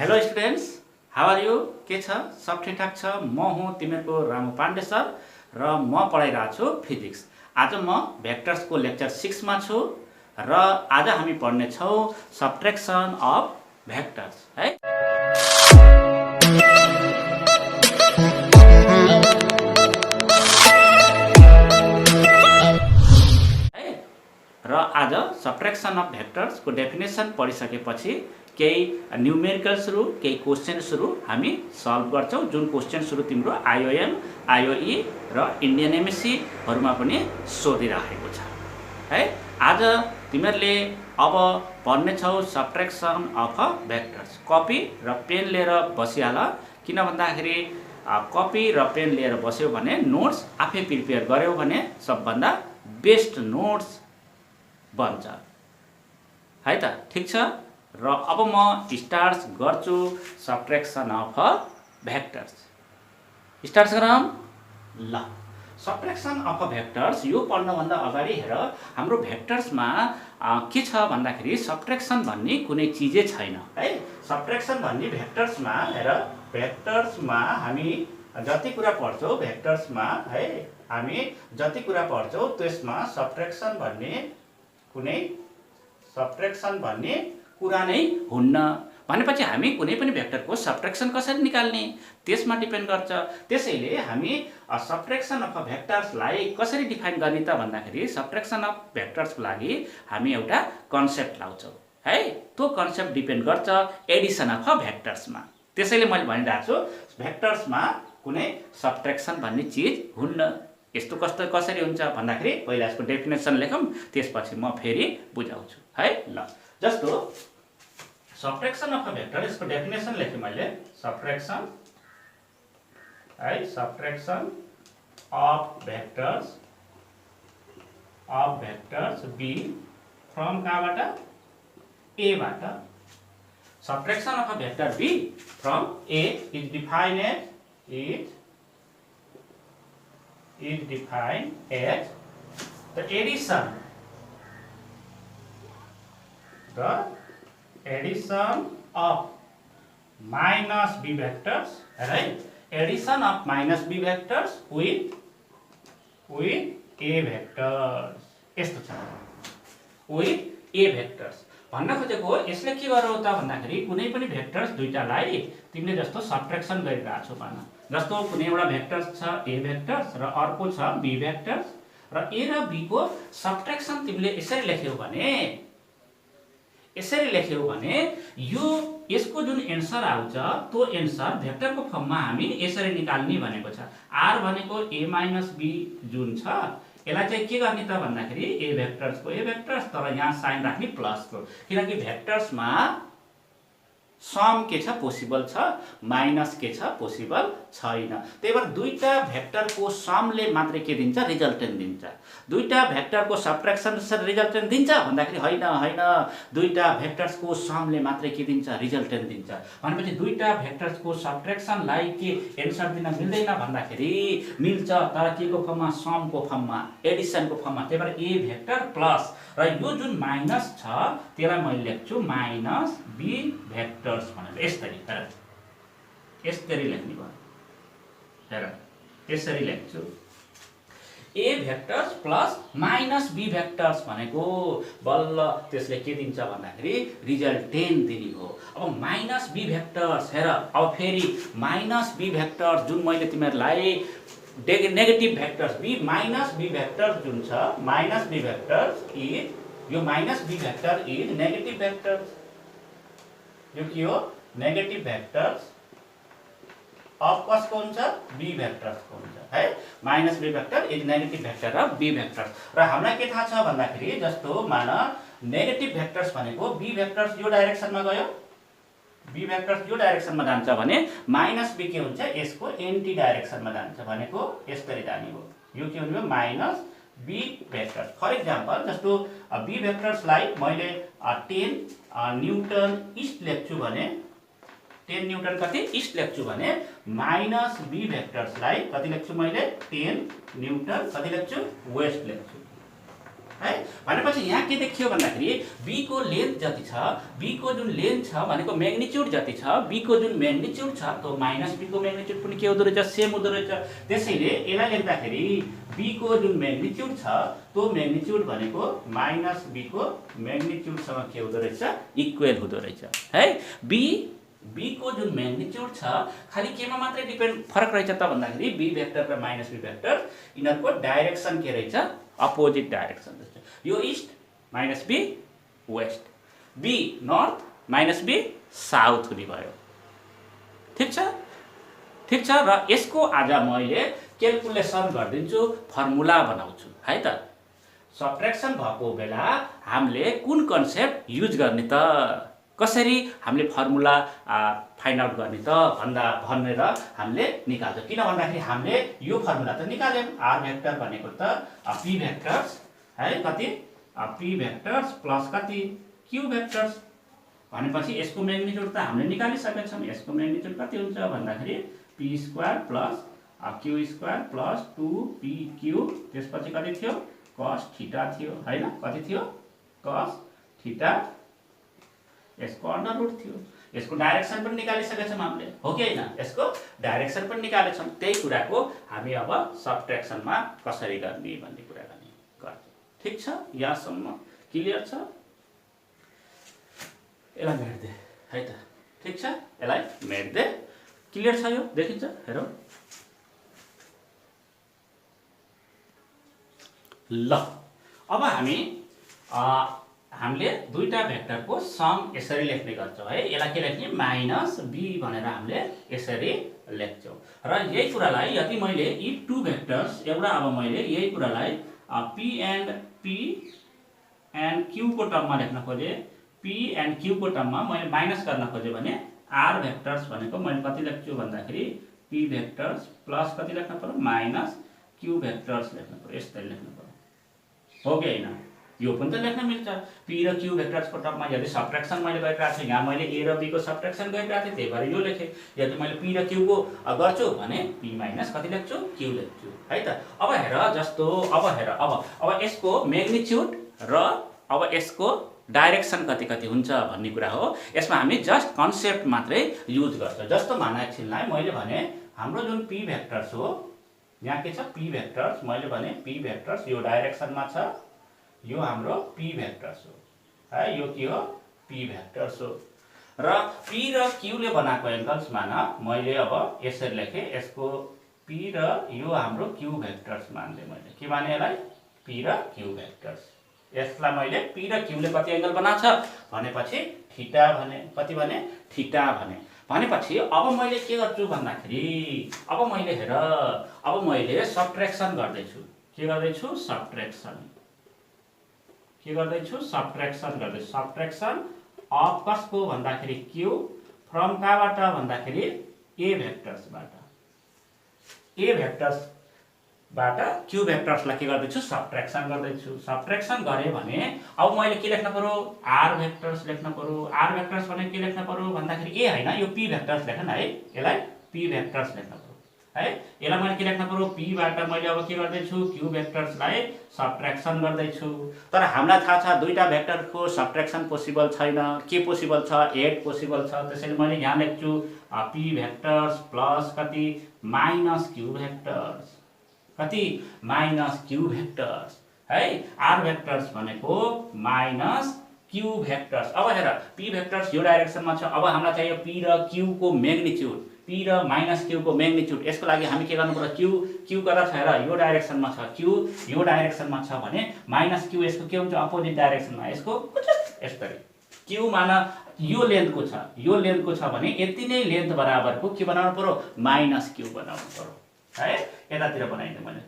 Hello students, how are you? के छ? सब ठिकठाक छ? म हुँ तिमीहरूको रामु पाण्डे सर र म पढाइरहेको छु फिजिक्स। आज म भेक्टर्सको लेक्चर 6 मा छु र आज हामी पढ्ने छौँ सब्ट्र्याक्सन अफ भेक्टर्स है। र आज सब्ट्र्याक्सन अफ भेक्टर्सको डेफिनेसन पढिसकेपछि केही न्युमेरिकल्सहरु केही क्वेशन्सहरु हामी सल्भ गर्छौं, जुन क्वेशन्सहरु तिम्रो आईओएम, आईओई र इन्डियन एमएससी हरुमा पनि सोधिरहेको छ है। आज तिमीहरुले अब पढ्ने छौ सब्ट्र्याक्सन अफ भेक्टर्स। कपी र पेन लिएर बसिहाल, किन भन्दाखेरि कपी र पेन लिएर बस्यौ भने नोट्स आफै प्रिपेयर गर्यौ भने सबभन्दा बेस्ट नोट्स बन्छ है त। ठीक छ, र अब म स्टार्ट गर्छु सब्ट्र्याक्सन अफ भेक्टर्स। स्टार्ट गरौँ ल। सब्ट्र्याक्सन अफ भेक्टर्स यो पढ्नभन्दा अगाडि हेर, हाम्रो भेक्टर्समा के छ भन्दाखेरि सब्ट्र्याक्सन भन्ने कुनै चिजै छैन है। सब्ट्र्याक्सन भन्ने भेक्टर्समा हेर, भेक्टर्समा हामी जति कुरा पढ्छौं, भेक्टर्समा है हामी जति कुरा पढ्छौं त्यसमा सब्ट्र्याक्सन भन्ने कुरा नै हुन्न। भनेपछि हामी कुनै पनि भेक्टरको सब्ट्र्याक्सन कसरी निकाल्ने त्यसमा डिपेन्ड गर्छ। त्यसैले हामी सब्ट्र्याक्सन अफ भेक्टर्सलाई कसरी डिफाइन गर्ने त भन्दाखेरि सब्ट्र्याक्सन अफ भेक्टर्सको लागि हामी एउटा कन्सेप्ट लाउँछौं है। त्यो कन्सेप्ट डिपेन्ड गर्छ एडिसन अफ भेक्टर्समा। त्यसैले मैले भनिरहेको छु भेक्टर्समा कुनै सब्ट्र्याक्सन भन्ने चिज हुन्न। यस्तो कसरी हुन्छ भन्दाखेरि पहिला यसको डेफिनेसन लेखौं, त्यसपछि म फेरि बुझाउँछु है ल। जस्तो सब्ट्र्याक्सन अफ भेक्टर, यसको डेफिनेसन लेखेँ मैले। Subtraction of vectors b from कहाँबाट? ए बाट। Subtraction of vector b from a is defined as the addition of minus b vectors, right? Addition of minus b vectors with a vectors. यस्तो छ with a vectors भन्न खोजेको हो। यसले के गर्यो त भन्दाखेरि कुनै पनि भेक्टर्स दुईटालाई तिमीले जस्तो सब्ट्र्याक्सन गरिरहेको छौ भन्न। जस्तो कुनै एउटा भेक्टर्स छ a भेक्टर्स र अर्को छ b भेक्टर्स र a र b को सब्ट्र्याक्सन तिमीले यसरी लेख्यौ भने यो यसको जुन एन्सर आउँछ त्यो एन्सर भेक्टरको फर्ममा हामी यसरी निकाल्ने भनेको छ। r भनेको a - b जुन छ यसलाई चाहिँ के गर्ने त भन्दाखेरि a भेक्टर्सको a भेक्टर्स, तर यहाँ साइन राख्ने प्लसको, किनकि भेक्टर्समा सम के छ पोसिबल छ, माइनस के छ पोसिबल छैन। त्यही भएर दुईटा भेक्टरको समले मात्रै के दिन्छ? रिजल्टेन्ट दिन्छ। दुईटा भेक्टरको सब्ट्र्याक्सन रिजल्टेन्ट दिन्छ भन्दाखेरि होइन, दुईटा भेक्टर्सको समले मात्रै के दिन्छ? रिजल्टेन्ट दिन्छ। भनेपछि दुईटा भेक्टर्सको सब्ट्र्याक्सनलाई के एन्सर दिन मिल्दैन भन्दाखेरि मिल्छ, तर के को फर्ममा? समको फर्ममा, एडिसनको फर्ममा। त्यही भएर ए भेक्टर प्लस र यो जुन माइनस छ त्यसलाई मैले लेख्छु माइनस बी भेक्टर्स भनेर। यसरी लेख्ने भयो। हेर यसरी लेख्छु A vectors plus minus be vectors भनेको बल्ल त्यसले के दिन्छ भन्दाखेरि रिजल्टेन्ट दिने हो। अब माइनस बी भेक्टर्स हेर, अब फेरि माइनस बी भेक्टर्स जुन मैले तिमीहरूलाई negative vectors b minus be vectors जुन छ, माइनस बी भेक्टर्स इज यो minus b vector is negative vectors. यो के हो? नेगेटिभ भेक्टर्स अफ कसको हुन्छ? बी भेक्टर्सको हुन्छ है। Minus b vector is negative vector of b vectors. र हामीलाई के थाहा छ भन्दाखेरि जस्तो मान नेगेटिभ भेक्टर्स भनेको बी भेक्टर्स यो डाइरेक्सनमा गयो, बी भेक्टर्स यो डाइरेक्सनमा जान्छ भने माइनस बी के हुन्छ? यसको एन्टी डाइरेक्सनमा जान्छ भनेको यसरी जाने हो। यो के हुने? Minus be vectors. For example जस्तो बी भेक्टर्सलाई मैले 10 न्युटन इस्ट लेख्छु भने 10 न्युटन कति इस्ट लेख्छु भने माइनस बी भेक्टर्सलाई कति लेख्छु मैले? 10 न्युटन कति लेख्छु? वेस्ट लेख्छु। है। भनेपछि यहाँ के देखियो भन्दाखेरि b को लेन्थ जति छ, b को जुन लेन्थ छ भनेको म्याग्निट्युड जति छ, b को जुन म्याग्निट्युड छ त्यो माइनस b को म्याग्निट्युड पनि के हुँदो रहेछ, सेम हुँदो रहेछ। त्यसैले यसलाई लेख्दाखेरि b को जुन म्याग्निट्युड छ त्यो म्याग्निट्युड भनेको माइनस b को म्याग्निट्युडसँग के हुँदो रहेछ, इक्वल हुँदो रहेछ है। b को जुन म्याग्निट्युड छ खाली केमा मात्रै डिपेन्ड फरक रहेछ त भन्दाखेरि b भेक्टर र माइनस b भेक्टर यिनीहरुको डाइरेक्सन के रहेछ, अपोजिट डाइरेक्सन रहेछ। यो east minus b west, b north minus b south हुने भयो। ठीक छ, ठीक छ। र यसको आज मैले क्याल्कुलेसन गर्दिन्छु, फर्मुला बनाउँछु है त। सबट्र्याक्सन भएको बेला हामीले कुन कन्सेप्ट युज गर्ने त, कसरी हामीले फर्मुला फाइन्ड आउट गर्ने त भनेर हामीले निकाल्छौँ। किन भन्दाखेरि हामीले यो फर्मुला त निकाल्यौँ, आर भेक्टर भनेको त पी भेक्टर्स है, कति पी भेक्टर्स प्लस कति क्यू भेक्टर्स भनेपछि यसको म्याग्निट्युड त हामीले निकालिसकेका छौँ। यसको म्याग्निट्युड कति हुन्छ भन्दाखेरि P square plus Q square plus 2pq, त्यसपछि कति थियो, कस थीटा थियो हैन, कति थियो, कस थीटा, यसको अंडर रूट थियो। यसको डाइरेक्सन पनि निकालिसकेका छौँ हामीले, हो कि हैन, यसको डाइरेक्सन पनि निकालेछौँ। त्यही कुराको हामी अब सबट्र्याक्सनमा कसरी गर्ने भन्ने कुरा गर्छौँ। ठीक छ, यहाँसम्म क्लियर छ? यसलाई मेट्दे है त, ठीक छ, यसलाई मेट्दे। क्लियर छ? यो देखिन्छ, हेरौँ ल। अब हामीले दुईटा भेक्टरको सम यसरी लेख्ने गर्छौँ है। यसलाई के लेख्ने, माइनस b भनेर हामीले यसरी लेख्छौँ। र यही कुरालाई यदि मैले यी टु भेक्टर्स एउटा, अब मैले यही कुरालाई p एन्ड q को टर्ममा लेख्न खोजे, p एन्ड q को टर्ममा मैले माइनस गर्न खोजे भने r भेक्टर्स भनेको मैले कति लेख्छु भन्दाखेरि p भेक्टर्स प्लस कति लेख्न पर्यो, माइनस q भेक्टर्स लेख्न पर्यो, यसरी लेख्न पर्यो, हो कि हैन। यो पनि त लेख्न मिल्छ। p र q भेक्टर्सको टर्ममा यदि सबट्र्याक्सन मैले गरिरहेको छु, यहाँ मैले a र b को सबट्र्याक्सन गरिरहेको थिएँ, त्यही भएर यो लेखेँ। यदि मैले p र q को गर्छु भने p माइनस कति लेख्छु, q लेख्छु है त। अब हेर, जस्तो अब हेर, अब यसको म्याग्निट्युड र अब यसको डाइरेक्सन कति कति हुन्छ भन्ने कुरा हो। यसमा हामी जस्ट कन्सेप्ट मात्रै युज गर्छौँ। जस्तो मान एकछिनलाई मैले भने हाम्रो जुन p भेक्टर्स हो, यहाँ के छ, p भेक्टर्स, मैले भने p भेक्टर्स यो डाइरेक्सनमा छ, यो हाम्रो p भेक्टर्स हो है, यो के हो, p भेक्टर्स हो। र p र q ले बनाएको एंगल्स मान मैले अब यसरी लेखेँ, यसको p र यो हाम्रो q भेक्टर्स मान्दै, मैले के माने यसलाई, p र q भेक्टर्स। यसलाई मैले p र q ले कति एंगल बनाछ भनेपछि थीटा भने, कति भने, थीटा भने। भनेपछि अब मैले के गर्छु भन्दाखेरि अब मैले हेर, अब मैले सबट्र्याक्सन गर्दैछु। के गर्दैछु, सबट्र्याक्सन, के गर्दैछु, सबट्र्याक्सन गर्दैछु। सबट्र्याक्सन अफ कसको भन्दाखेरि q फ्रम कहाँबाट भन्दाखेरि a भेक्टर्सबाट, a भेक्टर्सबाट q भेक्टर्सलाई के गर्दैछु, सबट्र्याक्सन गर्दैछु। सबट्र्याक्सन गरे भने अब मैले के लेख्न पर्यो, r भेक्टर्स लेख्न पर्यो। r भेक्टर्स भने के लेख्न पर्यो भन्दाखेरि a हैन, यो p भेक्टर्स लेख्न है, यसलाई p भेक्टर्स लेख्न पर्यो है। यसलाई मैले के लेख्न पर्यो, p बाट मैले अब के गर्दैछु, q भेक्टर्सलाई सबट्र्याक्सन गर्दैछु। तर हामीलाई थाहा छ दुईटा भेक्टरको सबट्र्याक्सन पोसिबल छैन। के पोसिबल छ, 8 पोसिबल छ। त्यसैले मैले यहाँ लेख्छु p भेक्टर्स प्लस कति, माइनस q भेक्टर्स, कति, माइनस q भेक्टर्स है। r भेक्टर्स भनेको माइनस q भेक्टर्स। अब हेर, p भेक्टर्स यो डाइरेक्सनमा छ। अब हामीलाई चाहियो p र q को म्याग्निट्युड, p र माइनस q को म्याग्निट्युड। यसको लागि हामी के गर्नु पर्यो, q कता छ हेर, यो डाइरेक्सनमा छ, q यो डाइरेक्सनमा छ भने माइनस q यसको के हुन्छ, अपोजिट डाइरेक्सनमा, यसको यसरी। q मान यो लेन्थको छ, यो लेन्थको छ भने यति नै लेन्थ बराबरको के बनाउनु पर्यो, माइनस q बनाउनु पर्यो है। यतातिर बनाइदिएँ मैले,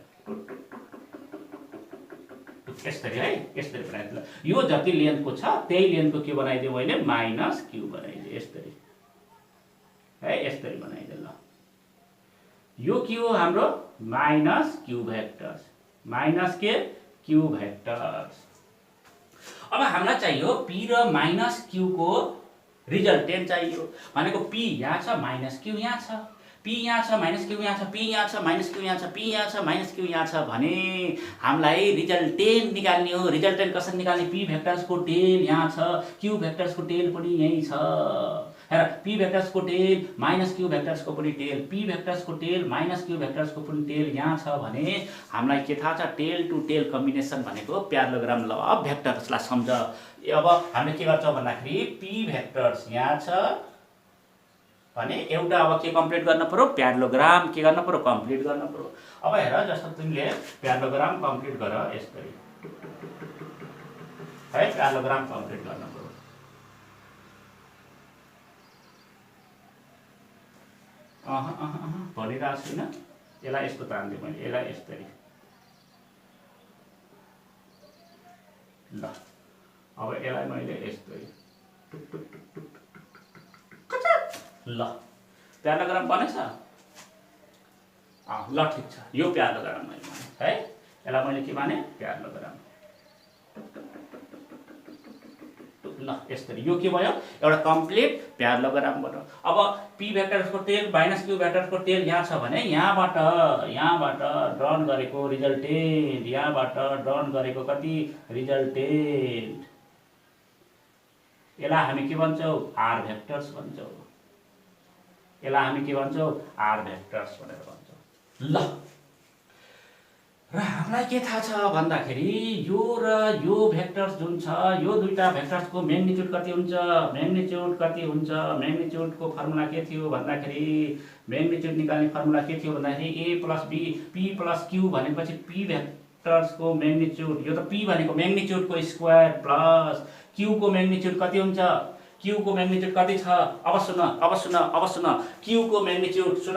यसरी है, यसरी बनाइदिएँ। यो जति लेन्थको छ त्यही लेन्थको के बनाइदिएँ मैले, माइनस q बनाइदिएँ, यसरी है, यसरी बनाइदिएँ। ल, यो के हो हाम्रो, माइनस q भेक्टर्स, माइनस के, q भेक्टर्स। अब हामीलाई चाहियो p र माइनस q को रिजल्टेन्ट चाहियो। भनेको p यहाँ छ, माइनस q यहाँ छ। पी यहाँ छ माइनस क्यू यहाँ छ, पी यहाँ छ माइनस क्यू यहाँ छ, पी यहाँ छ माइनस क्यू यहाँ छ भने हामीलाई रिजल्टेन्ट निकाल्ने हो। रिजल्टेन्ट कसरी निकाल्ने? पी भेक्टर्सको टेल यहाँ छ, क्यू भेक्टर्सको टेल पनि यही छ। हेर, पी भेक्टर्सको टेल माइनस क्यू भेक्टर्सको पनि टेल, पी भेक्टर्सको टेल माइनस क्यू भेक्टर्सको पनि टेल यहाँ छ भने हामीलाई के थाहा छ? टेल टु टेल कम्बिनेसन भनेको प्यारालोग्राम ल अफ भेक्टर्सलाई सम्झ। अब हामीले के गर्छौँ भन्दाखेरि पी भेक्टर्स यहाँ छ भने एउटा अब के कम्प्लिट गर्न पर्यो? प्यारालोग्राम के गर्न पर्यो? कम्प्लिट गर्न पर्यो। अब हेर, जस्तो तिमीले प्यारालोग्राम कम्प्लिट गर यसरी है, प्यारालोग्राम कम्प्लिट गर्न पर्यो। भनिरहेको छुइनँ, यसलाई यस्तो तान्दिएँ मैले, यसलाई यसरी ल। अब यसलाई मैले यस्तै ल, प्यारालोग्राम बनेछ। ल ठिक छ, यो प्यारालोग्राम मैले माने है। यसलाई मैले के माने? प्यारालोग्राम। ल यसरी यो के भयो? एउटा कम्प्लिट प्यारालोग्राम बन्यो। अब पी भेक्टर्सको टेल माइनस क्यू भेक्टर्सको टेल यहाँ छ भने यहाँबाट ड्रन गरेको रिजल्टेन्ट, यहाँबाट ड्रन गरेको कति? रिजल्टेन्ट, यसलाई हामी के भन्छौँ? आर भेक्टर्स भन्छौँ। यसलाई हामी के भन्छौँ? आर भेक्टर्स भनेर भन्छौँ। ल, र हामीलाई के थाहा छ भन्दाखेरि यो र यो भेक्टर्स जुन छ, यो दुईटा भेक्टर्सको म्याग्निट्युड कति हुन्छ? म्याग्निट्युड कति हुन्छ? म्याग्निट्युडको फर्मुला के थियो भन्दाखेरि, म्याग्निट्युड निकाल्ने फर्मुला के थियो भन्दाखेरि A plus B, P plus Q भनेपछि पी भेक्टर्सको म्याग्निट्युड, यो त पी भनेको म्याग्निट्युडको स्क्वायर प्लस क्यू को म्याग्निट्युड कति हुन्छ? क्यू को म्याग्निट्युड कति छ? अब सुन, क्यू को म्याग्निट्युड सुन,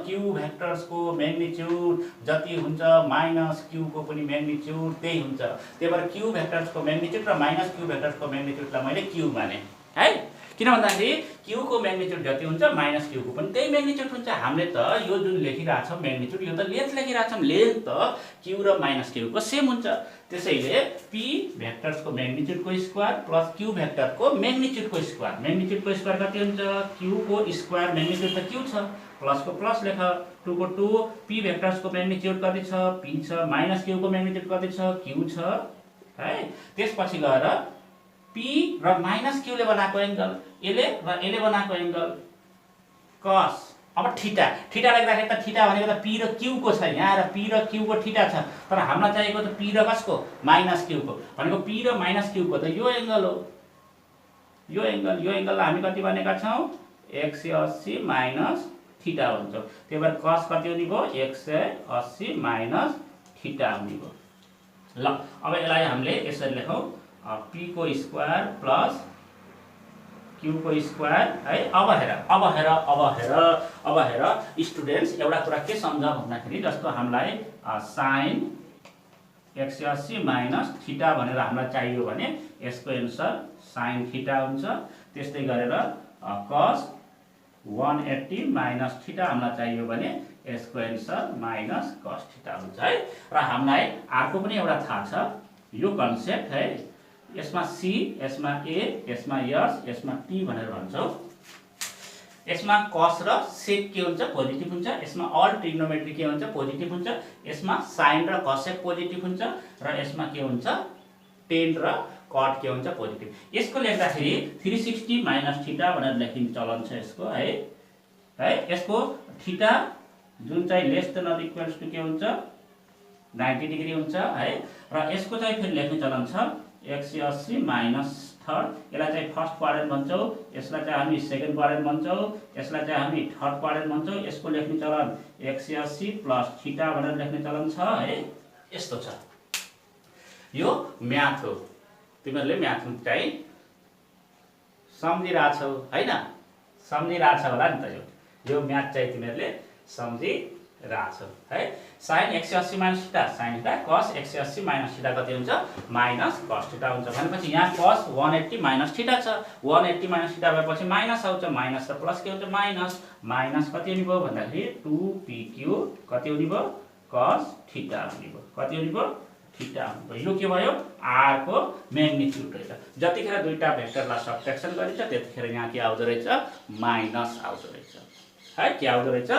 क्यू भेक्टर्सको म्याग्निट्युड जति हुन्छ माइनस क्यू को पनि म्याग्निट्युड त्यही हुन्छ। त्यही भएर क्यू भेक्टर्सको म्याग्निट्युड र माइनस क्यू भेक्टर्सको म्याग्निट्युडलाई मैले क्यू माने है। किन भन्दाखेरि क्यू को म्याग्निट्युड जति हुन्छ माइनस क्यू को पनि त्यही म्याग्निट्युड हुन्छ। हामीले त यो जुन लेखिरहेछौँ म्याग्निट्युड, यो त लेन्थ लेखिरहेछौँ, लेन्थ त क्यू र माइनस क्यू को सेम हुन्छ। त्यसैले पी भेक्टर्सको म्याग्निट्युडको स्क्वायर प्लस क्यू भेक्टरको म्याग्निट्युडको स्क्वायर, म्याग्निट्युडको स्क्वायर कति हुन्छ? क्यू को स्क्वायर, म्याग्निट्युड त क्यू छ, प्लसको प्लस लेख, 2 को 2, पी भेक्टर्सको म्याग्निट्युड कति छ? पी छ, माइनस क्यू को म्याग्निट्युड कति छ? क्यू छ है। त्यसपछि गएर पी र माइनस क्यूले बनाएको एंगल, यसले र यसले बनाएको एंगल कस। अब थीटा लेख्दाखेरि त थीटा भनेको त पी र क्यू को छ, यहाँ र पी र क्यू को थीटा छ, तर हामीलाई चाहिएको त पी र कसको? माइनस क्यू को। भनेको पी र माइनस क्यू को त यो एंगल हो, यो एंगललाई हामी कति भनेका छौं? 180 माइनस थीटा भन्छौं। त्यही भएर कस कति हुने भयो? 180 माइनस थीटा हुने भयो। ल, अब यसलाई हामीले यसरी लेखौं, पी को स्क्वायर प्लस क्यू को स्क्वायर है। अब हेर स्टुडेन्ट्स, एउटा कुरा के सम्झ भन्दाखेरि जस्तो हामीलाई साइन 180 माइनस थीटा भनेर हामीलाई चाहियो भने यसको एन्सर साइन थीटा हुन्छ। त्यस्तै गरेर कस 180 माइनस थीटा हामीलाई चाहियो भने यसको एन्सर माइनस कस थीटा हुन्छ है। र हामीलाई अर्को पनि एउटा थाहा छ, यो कन्सेप्ट है। यसमा सी, यसमा ए, यसमा एस, यसमा टी भनेर भन्छौं। यसमा कस र सेक के हुन्छ? पोजिटिभ हुन्छ। यसमा अल ट्रिग्नोमेट्री के हुन्छ? पोजिटिभ हुन्छ। यसमा साइन र कसेक पोजिटिभ हुन्छ र यसमा के हुन्छ? टेन र कट के हुन्छ? पोजिटिभ। यसको लेख्दाखेरि 360 माइनस थीटा भनेर लेखिने चलन छ यसको है। यसको थीटा जुन चाहिँ less than or equals to के हुन्छ? 90 डिग्री हुन्छ है। र यसको चाहिँ फेरि लेख्ने चलन छ 180 माइनस थर्ड। यसलाई चाहिँ फर्स्ट क्वाड्रेन्ट भन्छौं, यसलाई चाहिँ हामी सेकेन्ड क्वाड्रेन्ट भन्छौं, यसलाई चाहिँ हामी थर्ड क्वाड्रेन्ट भन्छौं। यसको लेख्ने चलन 180 प्लस थीटा भनेर लेख्ने चलन छ है। यस्तो छ, यो म्याथ हो। तिमीहरूले म्याथ चाहिँ सम्झिरहेछौ हैन? सम्झिरहेछ होला नि त। यो म्याथ चाहिँ तिमीहरूले सम्झिरहेछौ है। Sine 180 minus theta, sine theta, cos 180 minus theta कति हुन्छ? माइनस कस थीटा हुन्छ। भनेपछि यहाँ कस 180 माइनस थीटा छ, 180 माइनस थीटा भएपछि माइनस आउँछ, माइनस र प्लस के हुन्छ? माइनस कति हुने भयो भन्दाखेरि 2pq कति हुने भयो? कस थीटा हुने भयो। कति हुने भयो? थीटा हुने भयो। यो के भयो? आर को म्याग्निट्युड रहेछ। जतिखेर दुईटा भेक्टरलाई सबट्र्याक्सन गरिन्छ त्यतिखेर यहाँ के आउँदो रहेछ? माइनस आउँदो रहेछ। है के आउँदो रहेछ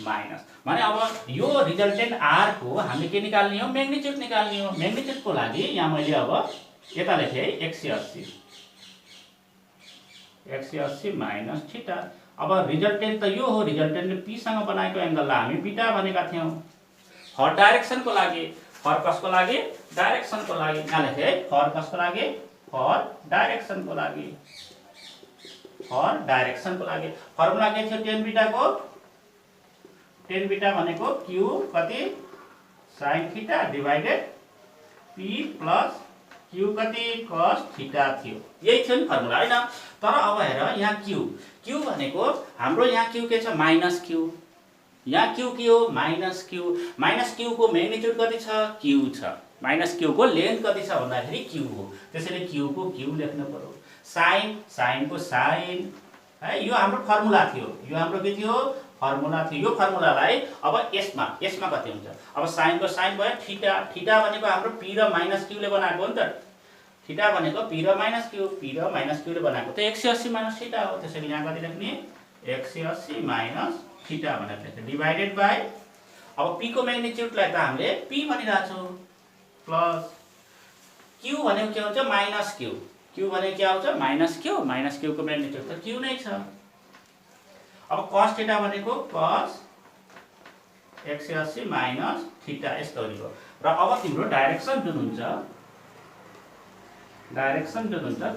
माइनस। भने अब यो रिजल्टेन्ट आर को हामीले के निकाल्ने हो म्याग्निट्युड निकाल्ने हो। म्याग्निट्युड को लागि यहाँ मैले अब यता लेखे है 180 माइनस थीटा। अब रिजल्टेन्ट त यो हो, रिजल्टेन्टले पी सँग बनाएको एंगललाई हामी बीटा भनेका थियौं। फर डाइरेक्सन को लागि, फर कसको लागि डाइरेक्सन को लागि यहाँ लेखे है फर कसको लागि फर डाइरेक्सन को लागि, फर डाइरेक्सन को लागि फर्मुला के थियो tan बीटा को, tan बीटा भनेको q कति sin theta divided p plus q कति cos थीटा थियो। यही थियो नि फर्मुला हैन। तर अब हेर यहाँ q भनेको हाम्रो यहाँ q के छ माइनस q, यहाँ q के हो माइनस q। माइनस q को म्याग्निट्युड कति छ q छ, माइनस q को लेन्थ कति छ भन्दाखेरि q हो, त्यसैले q को q लेख्नु पर्यो। sin को sin है, यो हाम्रो फर्मुला थियो, यो हाम्रो के थियो फर्मुला थियो। यो फर्मुलालाई अब यसमा कति हुन्छ, अब sin को sin भयो थीटा, थीटा भनेको हाम्रो p र माइनस q ले बनाएको हो नि त, थीटा भनेको p र माइनस q ले बनाएको त 180 माइनस थीटा हो। त्यसैले यहाँ कति लेख्ने 180 माइनस थीटा भनेर लेख्ने डिवाइडेड बाइ अब p को म्याग्निट्युडलाई त हामीले p भनिराछौं प्लस q भनेको के हुन्छ माइनस q, q भनेको के आउँछ माइनस q को म्याग्निट्युड त q नै छ। अब cos थीटा भनेको cos 180 माइनस थीटा यस्तो हो। र अब तिम्रो डाइरेक्सन जुन हुन्छ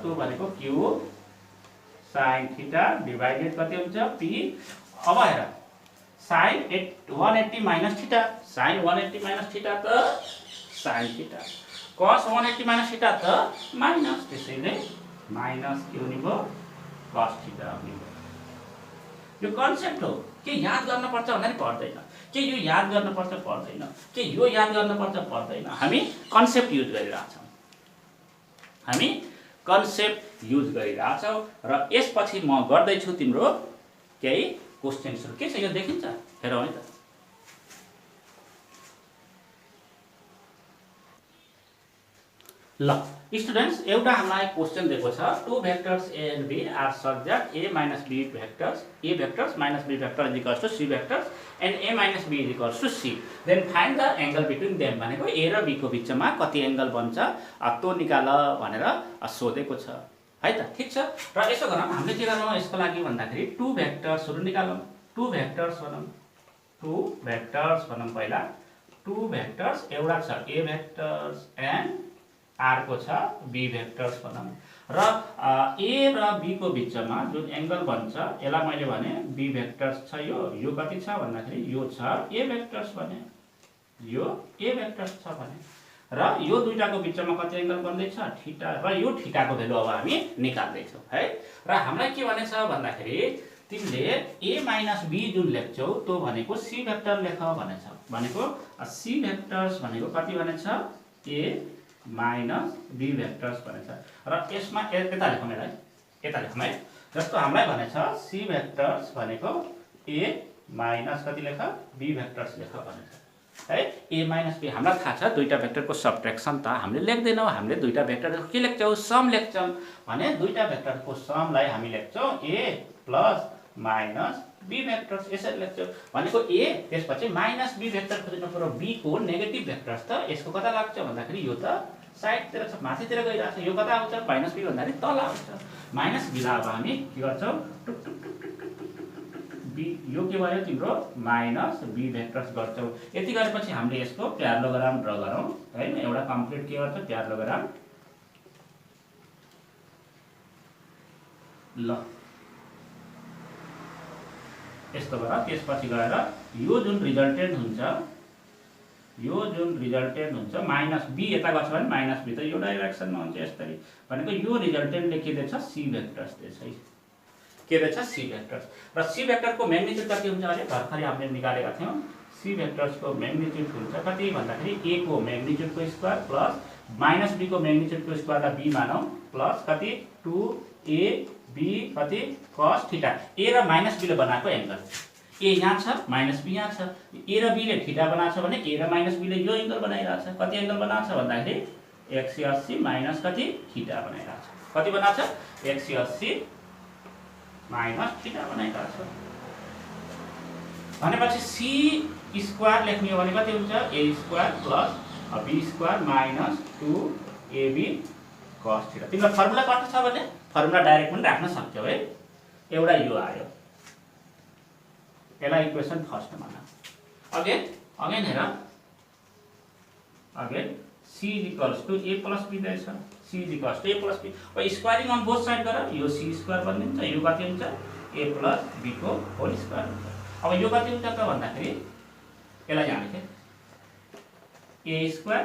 त्यो भनेको q sin थीटा डिवाइडेड कति हुन्छ p। अब हेर sin 180 minus theta, sin 180 minus theta त sin theta, cos 180 minus theta त माइनस, त्यसैले माइनस के हुने भयो cos थीटा हुने भयो। यो कन्सेप्ट हो के याद गर्न पर्छ भन्दा पर्दैन, के यो याद गर्न पर्छ पर्दैन, के यो याद गर्न पर्छ पर्दैन, हामी कन्सेप्ट युज गरिरहेछौं, हामी कन्सेप्ट युज गरिरहेछौं। र यसपछि म गर्दै छु तिम्रो केही क्वेशन्सहरु। के छ यो देखिन्छ हेरौ है त। ल स्टुडेन्ट्स एउटा हामीलाई क्वेशन दिएको छ two vectors a and b are such that a minus b vectors a vectors minus b vector is equals to c vectors and a minus b is equals to c, then find the angle between them भनेको a र b को बीचमा कति angle बन्छ त्यो निकाल भनेर सोधेको छ है त। ठीक छ। र यसो गरौँ हामीले के गर्नु यसको लागि भन्दाखेरि टु भेक्टर्सहरु निकालौं, टु भेक्टर्स भनौं पहिला टु भेक्टर्स एउटा छ a भेक्टर्स एन्ड r को छ b भेक्टर्स भनौं र a र b को बीचमा जुन एंगल बन्छ यसलाई मैले भने b भेक्टर्स छ, यो कति छ भन्दाखेरि यो छ a भेक्टर्स भने, यो a भेक्टर्स छ भने र यो दुईटाको बीचमा कति एंगल बन्दै छ थीटा, र यो थीटाको भ्यालु अब हामी निकाल्दै छौं है। र हामीलाई के भनेछ भन्दाखेरि तिमीले a माइनस b जुन लेख्छौ त्यो भनेको c भेक्टर लेख भनेछ, भनेको c भेक्टर्स भनेको कति भनेछ a माइनस b भेक्टर्स भनेछ। र यसमा यता लेखौँ यता लेखौँ है, जस्तो हामीलाई भनेछ c भेक्टर्स भनेको a माइनस कति लेख b भेक्टर्स लेख भनेछ है। a माइनस b हामीलाई थाहा छ दुईटा भेक्टरको सबट्र्याक्सन त हामीले लेख्दैनौं, हामीले दुईटा भेक्टरको के लेख्छौं सम लेख्छौं भने दुईटा भेक्टरको समलाई हामी लेख्छौं a plus minus b vectors यसरी लेख्छौं भनेको a त्यसपछि माइनस b भेक्टर खोज्नु पर्यो, b को नेगेटिभ भेक्टर्स त यसको कता लाग्छ भन्दाखेरि यो त साइडतिर छ माथितिर गइराछ, यो कता आउँछ माइनस b भन्दाखेरि तल आउँछ। माइनस b लाई अब हामी के गर्छौं b यो के भयो तिम्रो माइनस b भेक्टर्स गर्छौं। यति गरेपछि हामीले यसको प्यारालोग्राम ड्रा गरौँ हैन, एउटा कम्प्लिट के गर्छ प्यारालोग्राम। ल यस्तो गर त्यसपछि गएर यो जुन रिजल्टेन्ट हुन्छ माइनस b यता गर्छ भने माइनस b त यो डाइरेक्सनमा हुन्छ यसरी, भनेको यो रिजल्टेन्टले के दिन्छ c भेक्टर्स दिन्छ है, के दिन्छ c भेक्टर्स। र c भेक्टर को म्याग्निट्युड कति हुन्छ अहिले भर्खरै हामीले निकालेका थियौं, c भेक्टर्स को म्याग्निट्युड हुन्छ कति भन्दाखेरि a को म्याग्निट्युड को स्क्वायर प्लस माइनस b को म्याग्निट्युड को स्क्वायरलाई b मानौं प्लस कति 2a b कति cos थीटा, a र माइनस b ले बनाएको एंगल a यहाँ छ माइनस b यहाँ छ, a र b ले थीटा बनाछ भने a र माइनस b ले यो एंगल बनाइराछ, कति एंगल बनाछ भन्दाखेरि 180 माइनस कति थीटा बनाइराछ, कति बनाछ 180 माइनस थीटा बनाइराछ। भनेपछि सी स्क्वायर लेख्ने हो भने कति हुन्छ A square plus B square minus 2ab cos theta. तिम्रो फर्मुला कस्तो छ भने फर्मुला डाइरेक्ट पनि राख्न सक्छौ है। एउटा यो आयो, यसलाई इक्वेसन फर्स्ट माना। अगेन हेर, again c equals to a plus b रहेछ। c equals to a plus b। अब स्क्वायरिङ अन बोथ साइड गर, यो c स्क्वायर बनिन्छ, यो कति हुन्छ a प्लस b को होल स्क्वायर हुन्छ। अब यो कति हुन्छ त भन्दाखेरि यसलाई जाने थिए a square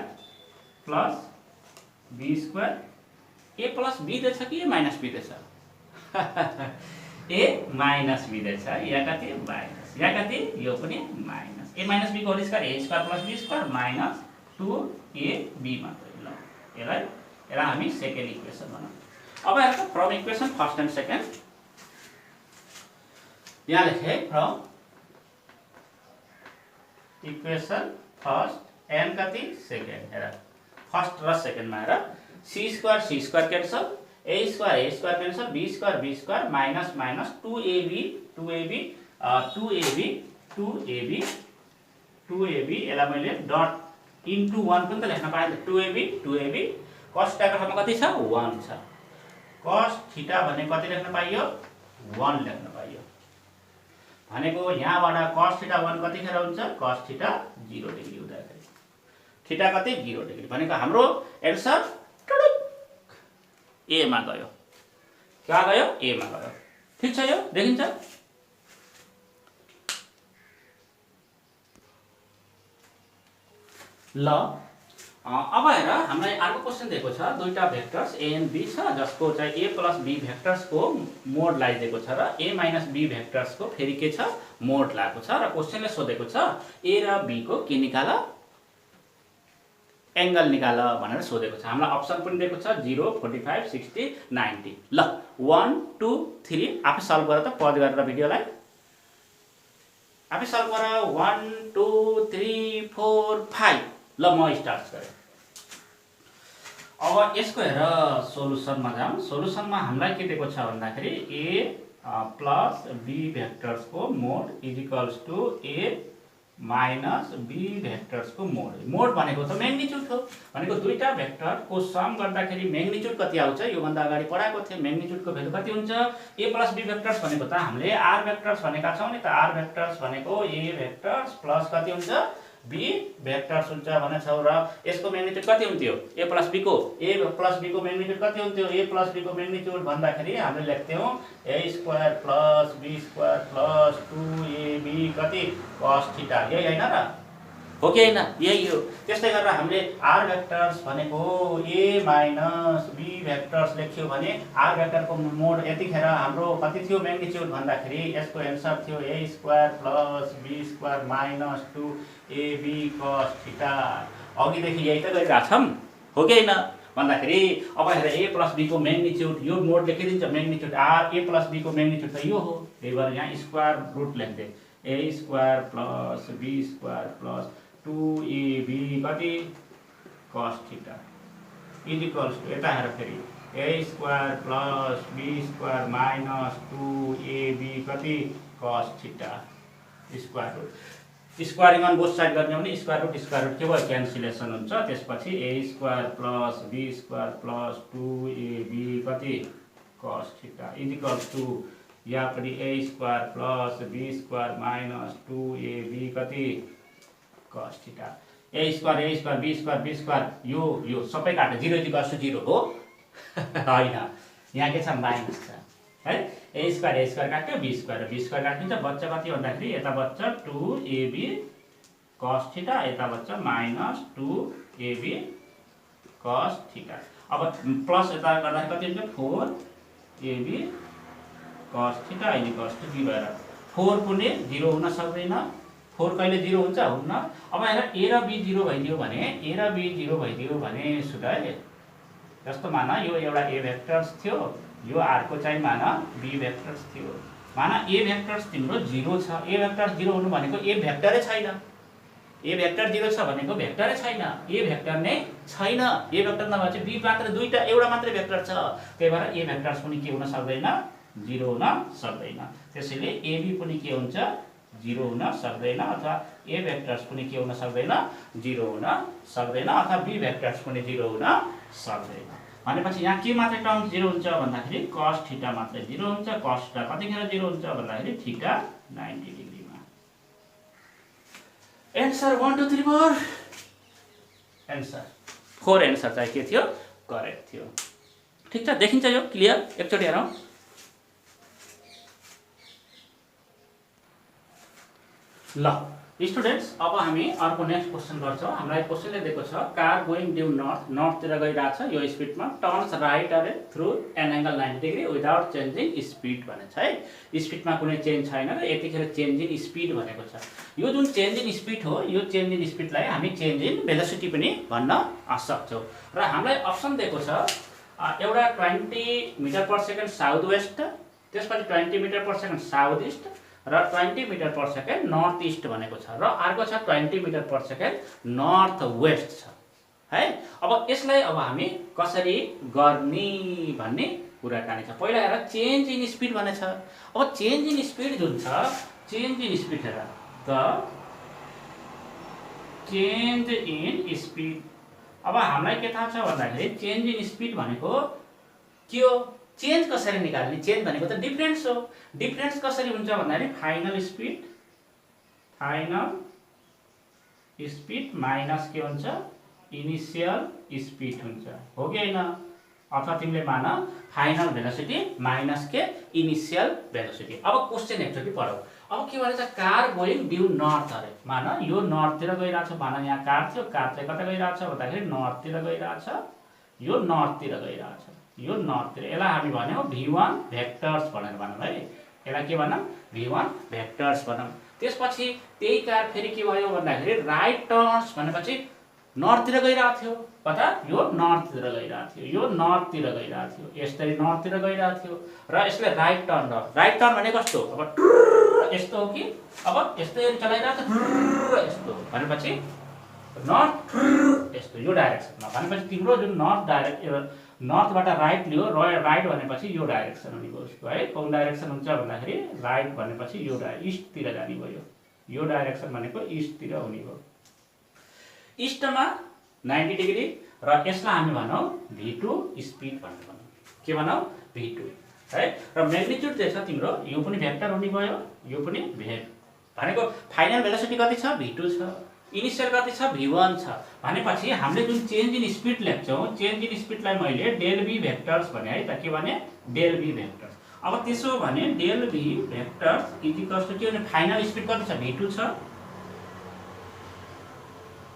plus b square, a plus b रहेछ कि a माइनस b रहेछ a माइनस b रहेछ। यहाँ कति माइनस, यहाँ कति यो पनि माइनस, a माइनस b को whole square a square plus b square minus 2ab मात्रै। ल यसलाई हामी सेकेन्ड इक्वेसन बनाउँ। अब हेर्नु from equation first and second, यहाँ लेखे फ्रम इक्वेसन फर्स्ट एन्ड कति सेकेन्ड। हेर फर्स्ट र सेकेन्डमा हेर c square cancel, a square cancel, b square minus minus 2ab यसलाई मैले डट इन्टु 1 पनि त लेख्न पाएँ। 2ab cos थीटाको ठाउँमा कति छ 1 छ। cos थीटा भने कति लेख्न पाइयो 1 लेख्न पाइयो। भनेको यहाँबाट cos थीटा 1 कतिखेर हुन्छ cos थीटा 0 डिग्री हुँदाखेरि, थीटा कति 0 डिग्री। भनेको हाम्रो एन्सर ए मा गयो। कहाँ गयो ए मा गयो। ठीक छ, यो देखिन्छ। ल अब हेर हामीलाई अर्को क्वेशन दिएको छ, दुईटा भेक्टर्स ए एन्ड बी छ जसको चाहिँ ए प्लस बी भेक्टर्सको मोड लगाइदिएको छ र ए माइनस बी भेक्टर्सको फेरि के छ मोड लागेको छ र क्वेशनले सोधेको छ ए र बी को के निकाल एंगल निकाल भनेर सोधेको छ। हामीलाई अप्सन पनि दिएको छ 0, 45, 60, 90। ल 1 2 3 आफै सल्भ गरेर त पज गरेर भिडियोलाई आफै सल्भ गर। 1 2 3 4 5। ल म स्टार्ट गरे। अब यसको हेर सोलुसनमा जाम। सोलुसनमा हामीलाई के दिएको छ भन्दाखेरि ए प्लस बी भेक्टर्सको mod is equals to A minus B भेक्टर्सको मोड। मोड भनेको त म्याग्निट्युड हो। भनेको दुईटा भेक्टरको सम गर्दाखेरि म्याग्निट्युड कति आउँछ यो भन्दा अगाडि पढाएको थिए। म्याग्निट्युडको भ्यालु कति हुन्छ ए प्लस बी भेक्टर्स भनेको त हामीले आर भेक्टर्स भनेका छौं नि त। आर भेक्टर्स भनेको ए भेक्टर्स प्लस कति हुन्छ बी भेक्टर्स हुन्छ भनेछौ र यसको म्याग्निट्युड कति हुन्थ्यो ए प्लस बी को म्याग्निट्युड कति हुन्थ्यो ए प्लस बी को म्याग्निट्युड भन्दाखेरि हामीले लेख्थ्यौं A square plus B square plus 2ab कति cos थीटा। यही हैन र हो कि हैन यही हो। त्यस्तै गरेर हामीले आर भेक्टर्स भनेको ए माइनस बी भेक्टर्स लेख्यो भने आर भेक्टरको मोड यतिखेर हाम्रो कति थियो म्याग्निट्युड भन्दाखेरि यसको एन्सर थियो A square plus B square minus 2ab cos theta. अघिदेखि यही त गरिरहेको छौं हो कि हैन भन्दाखेरि अब हेर ए प्लस बी को म्याग्निट्युड यो मोड लेखिदिन्छ। Magnitude are A plus B को म्याग्निट्युड त यो हो। त्यही भएर यहाँ स्क्वायर रुट लेख्दै A square plus B square plus 2ab कति cos theta is equals to यता हेर फेरि A square plus B square minus 2ab कति cos theta square root. Squaring on both side गर्ने हो भने स्क्वायर रुट के भयो क्यान्सलेसन हुन्छ। त्यसपछि A square plus B square plus 2ab कति cos theta is equals to यहाँ पनि A square plus B square minus 2ab कति cos theta. A square B square यो सबै काट्यो 0 इक्वल्स टु 0 हो हैन। यहाँ के छ माइनस छ है। ए स्क्वायर काट्यो बी स्क्वायर काटिन्छ बच्चा कति भन्दाखेरि यता बच्चा 2ab cos थीटा यता बच्चा माइनस 2ab cos थीटा। अब प्लस यता गर्दा कति हुन्छ 4ab cos theta is equals to 0 भएर 4 कुनै 0 हुन सक्दैन। 4 कहिले 0 हुन्छ हुन्न। अब हेर ए र बी 0 भइदियो भने सुधार जस्तो मान यो एउटा ए भेक्टर्स थियो यो आर को चाहिँ मान बी भेक्टर्स थियो। मान ए भेक्टर्स तिम्रो 0 छ। ए भेक्टर्स 0 हुनु भनेको ए भेक्टरै छैन। ए भेक्टर 0 छ भनेको भेक्टरै छैन। ए भेक्टर नै छैन। ए भेक्टर नभएपछि बी मात्र दुईटा एउटा मात्रै भेक्टर छ। त्यही भएर ए भेक्टर्स पनि के हुन सक्दैन 0 हुन सक्दैन। त्यसैले एबी पनि के हुन्छ 0 हुन सक्दैन अथवा ए भेक्टर्स पनि के हुन सक्दैन 0 हुन सक्दैन अथवा बी भेक्टर्स पनि 0 हुन सक्दैन भनेपछि यहाँ के मात्रै टर्म 0 हुन्छ भन्दाखेरि cos थीटा मात्रै 0 हुन्छ cos थीटा कतिखेर 0 हुन्छ भन्दाखेरि थीटा 90 डिग्रीमा एन्सर 1 2 3 4 एन्सर 4 एन्सर चाहिँ के थियो करेक्ट थियो ठीक छ देखिन्छ यो क्लियर एकचोटी हेरौँ ल स्टुडेन्ट्स अब हामी अर्को नेक्स्ट क्वेसन गर्छौँ हामीलाई क्वेसनले दिएको छ कार गोइङ ड्यू नर्थतिर गइरहेछ यो स्पिडमा टर्न्स राइट अरे through an angle 90 degree without changing speed भनेको छ है स्पिडमा कुनै चेन्ज छैन र यतिखेर चेन्ज इन स्पिड भनेको छ यो जुन चेन्ज इन स्पिड हो यो चेन्ज इन स्पिडलाई हामी चेन्ज इन भेलोसिटी पनि भन्न सक्छौँ र हामीलाई अप्सन दिएको छ एउटा 20 metre per second south west त्यसपछि 20 metre per second south east र 20 metre per second north east भनेको छ र अर्को छ 20 metre per second north west छ है अब यसलाई अब हामी कसरी गर्ने भन्ने कुराकानी छ पहिला हेर चेन्ज इन स्पिड भने छ अब चेन्ज इन स्पिड जुन छ चेन्ज इन स्पिड हेर त चेन्ज इन स्पिड अब हामीलाई के थाहा छ भन्दाखेरि चेन्ज इन स्पिड भनेको के हो चेन्ज कसरी निकाल्ने चेन्ज भनेको त डिफरेन्स हो डिफरेन्स कसरी हुन्छ भन्दाखेरि फाइनल स्पिड माइनस के हुन्छ इनिशियल स्पिड हुन्छ हो कि हैन अथवा तिमीले मान फाइनल भेलोसिटी माइनस के इनिशियल भेलोसिटी अब क्वेशन एकचोटि पढौ अब के भन्छ कार गोइङ ड्यू नर्थ अरे मान यो नर्थतिर गइराछ मान यहाँ कार थियो कार चाहिँ कता गइराछ भन्दाखेरि नर्थतिर गइराछ यो नर्थतिर गइराछ यो नर्थतिर यसलाई हामी भन्यौ v1 भेक्टर्स भनेर भनौं है यसलाई के भनौं v1 भेक्टर्स भनौं त्यसपछि त्यही कार फेरि के भयो भन्दाखेरि राइट टर्न्स भनेपछि नर्थतिर गइरहेको थियो कता यो नर्थतिर गइरहेको थियो यो नर्थतिर गइरहेको थियो यसरी नर्थतिर गइरहेको थियो र यसले राइट टर्न भने कस्तो अब यस्तो हो कि अब यस्तै चलाइरहेको छ यस्तो भनेपछि नर्थ यस्तो यो डाइरेक्सनमा भनेपछि तिम्रो जुन नर्थबाट राइट लियो राइट भनेपछि यो डाइरेक्सन हुने भयो उसको है कुन डाइरेक्सन हुन्छ भन्दाखेरि राइट भनेपछि यो इस्टतिर जाने भयो यो डाइरेक्सन भनेको इस्टतिर हुने भयो इस्टमा 90 डिग्री र यसलाई हामी भनौं v2 स्पिड भनेर भनौं के भनौं v2 है र म्याग्निट्युड चाहिँ छ तिम्रो यो पनि भेक्टर हुने भयो यो पनि भनेको फाइनल भेलोसिटी कति छ v2 छ इनिशियल कति छ v1 छ भनेपछि हामीले जुन चेन्ज इन स्पिड लेख्छौं चेन्ज इन स्पिडलाई मैले डेल v भेक्टर्स भने है त के भने डेल v भेक्टर्स अब त्यसो भने del v vectors equals to के भने फाइनल स्पिड कति छ v2 छ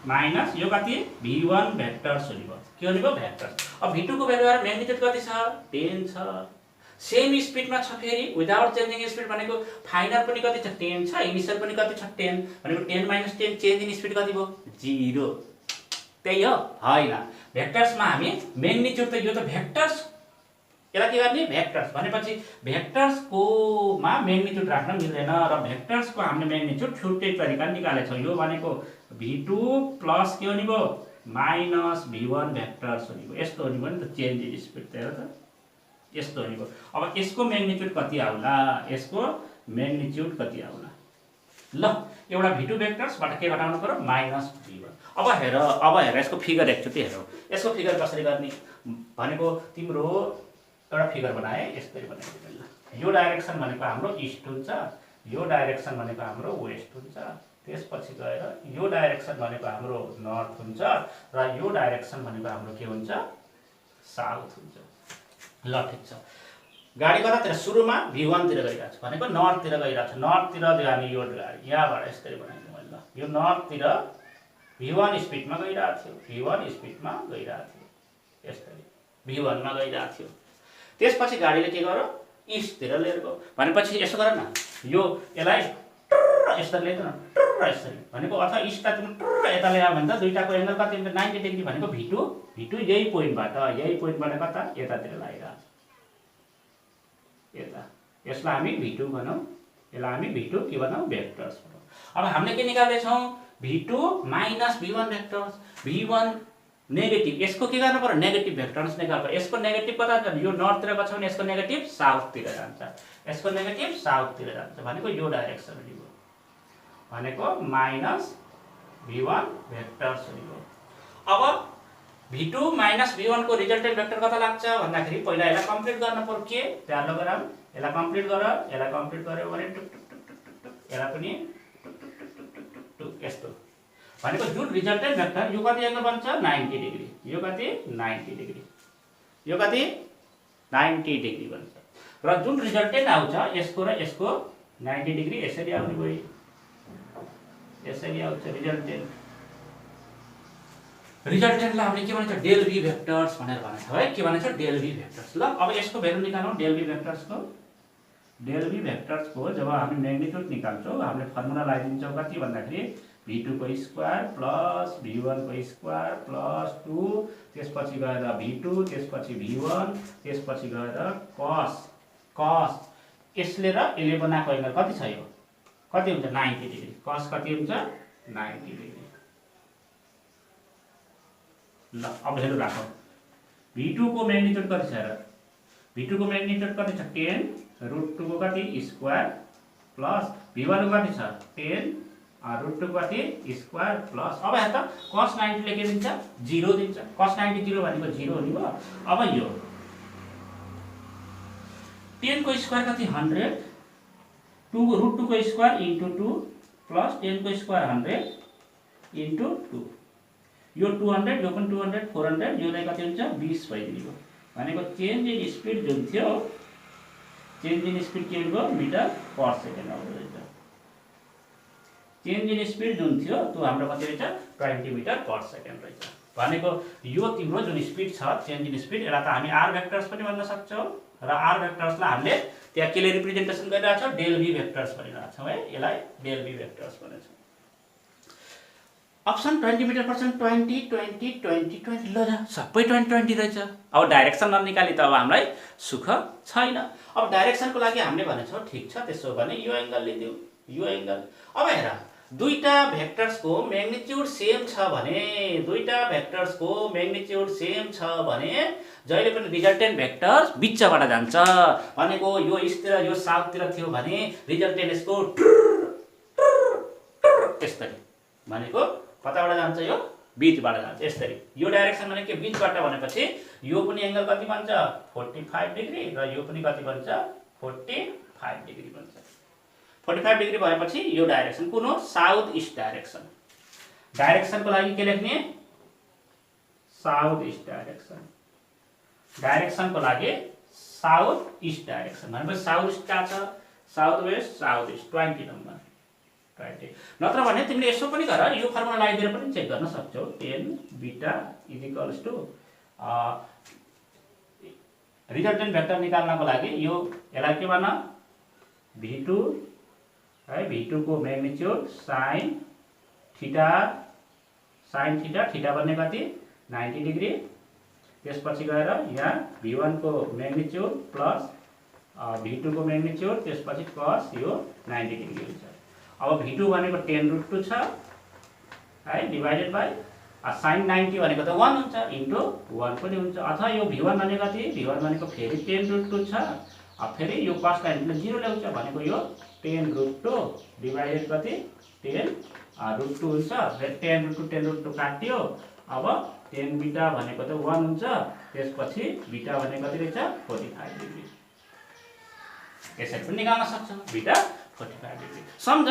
माइनस यो कति v1 भेक्टर्स हुने भयो के हुने भयो भेक्टर्स अब v2 को भ्यालु आएर म्याग्निट्युड कति छ 10 छ सेम स्पिडमा छ फेरि विदाउट चेन्जिङ स्पिड भनेको फाइनल पनि कति छ 10 छ इनिशियल पनि कति छ 10 भनेको 10 - 10 चेन्ज इन स्पिड कति भयो 0 त्यही हो हैन भेक्टर्समा हामी म्याग्निट्युड त यो त भेक्टर्स यसलाई के गर्ने भेक्टर्स भनेपछि भेक्टर्सको मा म्याग्निट्युड राख्न मिल्दैन र भेक्टर्सको हामीले म्याग्निट्युड छुट्टै तरिकाले निकालेछौं यो भनेको v2 प्लस के हुने भयो माइनस v1 भेक्टर्स हुने भयो यस्तो हुने भयो नि त चेन्ज इन स्पिड त हेर त यस्तो हुने भयो अब यसको म्याग्निट्युड कति आउला यसको म्याग्निट्युड कति आउला ल एउटा v2 भेक्टर्सबाट के घटाउनु पर्यो माइनस v1 अब हेर यसको फिगर एकचोटि हेरौ यसको फिगर कसरी गर्ने भनेको तिम्रो एउटा फिगर बनाए यसरी बनाइदिनु ल यो डाइरेक्सन भनेको हाम्रो इस्ट हुन्छ यो डाइरेक्सन भनेको हाम्रो वेस्ट हुन्छ त्यसपछि गएर यो डाइरेक्सन भनेको हाम्रो नर्थ हुन्छ र यो डाइरेक्सन भनेको हाम्रो के हुन्छ साउथ हुन्छ ल ठीक छ गाडी कतातिर सुरुमा v1 तिर गइराछ भनेको नर्थतिर गइराछ नर्थतिर जाने यो गाडी यहाँबाट यसरी बनाइदिनु मैले ल यो नर्थतिर v1 स्पिडमा गइराथ्यो v1 स्पिडमा गइराथ्यो यसरी v1 मा गइराथ्यो त्यसपछि गाडीले के गर्यो इस्टतिर लिएर गयो भनेपछि यसो गर न यो यसलाई यसरी लिएर न यसरी भनेको अथवा इस्टलाई तिम्रो यता ल्यायो भने त दुईटाको एंगल कति हुन्छ 90 डिग्री भनेको v2 यही पोइन्टबाट कता यतातिर लागिराछ यता यसलाई हामी v2 भनौं यसलाई हामी v2 के भनौं भेक्टर्स भनौं अब हामीले के निकाल्दै छौं v2 minus v1 vectors v1 negative यसको के गर्नु पर्यो नेगेटिभ भेक्टर्स निकाल्नु पर्यो यसको नेगेटिभ कता जान्छ यो नर्थतिर गछ भने यसको नेगेटिभ साउथतिर जान्छ यसको नेगेटिभ साउथतिर जान्छ भनेको यो डाइरेक्सन हो भनेको माइनस v1 भेक्टर्स हो। अब v2 माइनस v1 को रिजल्टेन्ट भेक्टर कता लाग्छ भन्दाखेरि पहिला यसलाई कम्प्लिट गर्न पर्यो। के ध्यान लगाएर यसलाई कम्प्लिट गर्यो भने टुक टुक टुक टुक टुक टुक यसलाई पनि टुक टुक टुक टुक टुक टुक टुक यस्तो भनेको जुन रिजल्टेन्ट भेक्टर यो कति एंगल बन्छ 90 डिग्री, यो कति 90 डिग्री, यो कति 90 डिग्री बन्छ र जुन रिजल्टेन्ट आउँछ यसको र यसको 90 डिग्री यसरी आउने भयो, यसरी आउँछ रिजल्टेन्ट। रिजल्टेन्टलाई हामीले के भन्छ डेल v भेक्टर्स भनेर भनेछ है। के भन्छ डेल v भेक्टर्स। ल अब यसको भ्यालु निकालौं। डेल v भेक्टर्सको जब हामी म्याग्निट्युड निकाल्छौं हामीले फर्मुला लगाइदिन्छौं कति भन्दाखेरि v2 को स्क्वायर प्लस v1 को स्क्वायर प्लस 2 त्यसपछि गएर v2 त्यसपछि v1 त्यसपछि गएर cos यसले र यसले बनाएको एंगल कति छ यो कति हुन्छ 90 डिग्री। cos कति हुन्छ 90 डिग्री। ल अब हेर्नु राखौं v2 को म्याग्निट्युड कति छ र v2 को म्याग्निट्युड कति छ 10 √2 को कति स्क्वायर प्लस v1 को कति छ 10 √2 को कति स्क्वायर प्लस अब हेर त cos 90 ले के दिन्छ 0 दिन्छ। cos 90 0 भनेको 0 हो नि भयो। अब यो 10 को स्क्वायर कति 100 √2 को स्क्वायर इन्टु 2 प्लस 10 को स्क्वायर 100 इन्टु 2 यो 200 यो पनि 200 400 योलाई कति हुन्छ 20 भइदिने भयो। भनेको चेन्ज इन स्पिड जुन थियो चेन्ज इन स्पिड के हो मिटर पर सेकेन्ड आउँदो रहेछ। चेन्ज इन स्पिड जुन थियो त्यो हाम्रो कति रहेछ 20 मिटर पर सेकेन्ड रहेछ। भनेको यो तिम्रो जुन स्पिड छ चेन्ज इन स्पिड यसलाई त हामी आर भेक्टर्स पनि भन्न सक्छौं र आर भेक्टर्सलाई हामीले त्यहाँ केले रिप्रेजेन्टेसन गरिरहेको छौं डेल v भेक्टर्स भनिरहेको छौं है। यसलाई डेल v भेक्टर्स भन्छौं। अप्सन 20 मिटर पर सेकेन्ड 20 20 20 20 ल सबै 20 20 रहेछ। अब डाइरेक्सन ननिकाली त अब हामीलाई सुख छैन। अब डाइरेक्सनको लागि हामीले भनेछौं ठीक छ त्यसो भने यो एंगल लिदियौ यो एंगल। अब हेर दुईटा भेक्टर्सको म्याग्निट्युड सेम छ भने दुईटा भेक्टर्सको म्याग्निट्युड सेम छ भने जहिले पनि रिजल्टेन्ट भेक्टर्स बिचबाट जान्छ। भनेको यो इस्टतिर यो साउथतिर थियो भने रिजल्टेन्ट यसको यसरी भनेको कताबाट जान्छ यो बीचबाट जान्छ यसरी। यो डाइरेक्सन भने के बीचबाट भनेपछि यो पनि एंगल कति बन्छ 45 डिग्री र यो पनि कति बन्छ 45 डिग्री बन्छ। 45 डिग्री भएपछि यो डाइरेक्सन कुन हो साउथ ईस्ट डाइरेक्सन। डाइरेक्सनको लागि के लेख्ने साउथ ईस्ट डाइरेक्सन। डाइरेक्सनको लागि साउथ ईस्ट डाइरेक्सन भनेपछि साउथ ईस्ट का छ south west south east 20 number 20। नत्र भने तिमीले यसो पनि गर यो फर्मुला लगाइदिएर पनि चेक गर्न सक्छौ 10 beta equals to resultant vector निकाल्नको लागि यो यसलाई के भन्न v2 है v2 को म्याग्निट्युड sin थीटा थीटा बन्ने कति 90 डिग्री। त्यसपछि गएर यहाँ v1 को म्याग्निट्युड प्लस v2 को म्याग्निट्युड त्यसपछि cos यो 90 डिग्री हुन्छ। अब v2 भनेको 10√2 छ है डिवाइडेड बाइ sin 90 भनेको त 1 हुन्छ इन्टु 1 पनि हुन्छ। अथवा यो v1 भनेको कति v1 भनेको फेरि 10√2 छ अब फेरि यो cos 90 ले 0 ल्याउँछ भनेको यो 10√2 डिवाइडेड कति 10√2 हुन्छ। 10√2 काट्यो अब 10 बीटा भनेको त 1 हुन्छ त्यसपछि बीटा भनेको कति रहेछ 45 डिग्री। यसरी पनि निकाल्न सक्छौ बीटा 45 डिग्री। सम्झ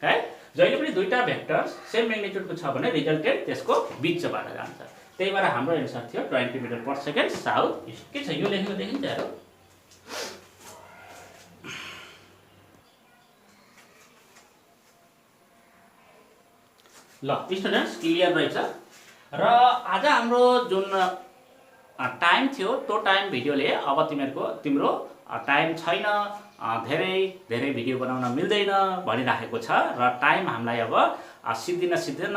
है जहिले पनि दुईटा भेक्टर्स सेम म्याग्निट्युडको छ भने रिजल्टेन्ट त्यसको बीचबाट जान्छ। त्यही भएर हाम्रो एन्सर थियो 20 metre per second south east. के छ यो लेखेको देखिन्छ हेरौ। ल स्टुडेन्ट्स क्लियर रहेछ र आज हाम्रो जुन टाइम थियो त्यो टाइम भिडियोले अब तिम्रो टाइम छैन धेरै भिडियो बनाउन मिल्दैन भनिराखेको छ र टाइम हामीलाई अब सिद्धिन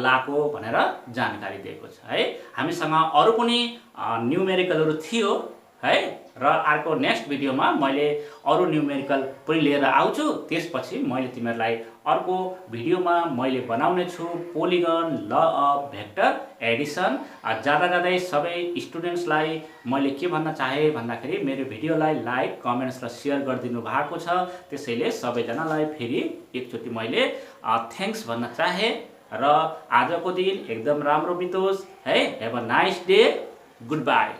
लाको भनेर जानकारी दिएको छ है। हामीसँग अरु पनि न्युमेरिकलहरु थियो है र अर्को नेक्स्ट भिडियोमा मैले अरु न्युमेरिकल पनि लिएर आउँछु। त्यसपछि मैले तिमीहरुलाई अर्को भिडियोमा मैले बनाउने छु polygon law of vector Edison. जाँदै सबै स्टुडेन्ट्सलाई मैले के भन्न चाहे भन्दाखेरि मेरो भिडियोलाई लाइक कमेन्ट्स र शेयर गरिदिनु भएको छ। त्यसैले सबैजनालाई फेरि एकचोटी मैले थ्याङ्क्स भन्न चाहे र आजको दिन एकदम राम्रो बितोस् है। Have a nice day, good by.